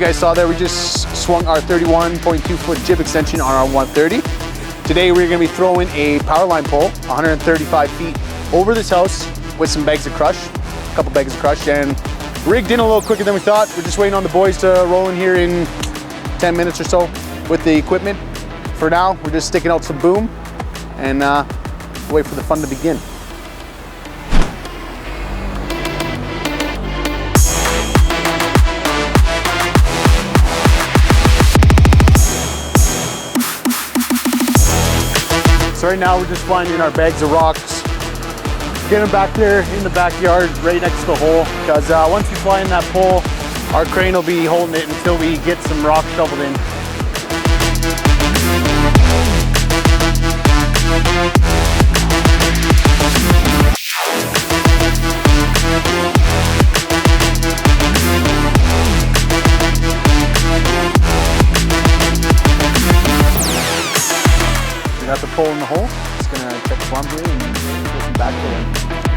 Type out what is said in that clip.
you guys saw there, we just swung our 31.2-foot jib extension on our 130. Today we're gonna be throwing a power line pole 135 feet over this house with some bags of crush, a couple bags of crush, and rigged in a little quicker than we thought. We're just waiting on the boys to roll in here in 10 minutes or so with the equipment. For now, we're just sticking out some boom and wait for the fun to begin. So right now we're just finding our bags of rocks, getting them back there in the backyard right next to the hole, because once we fly in that pole, our crane will be holding it until we get some rock shoveled in. We got the pole in the hole. Just gonna check the plumb here and get some back to it.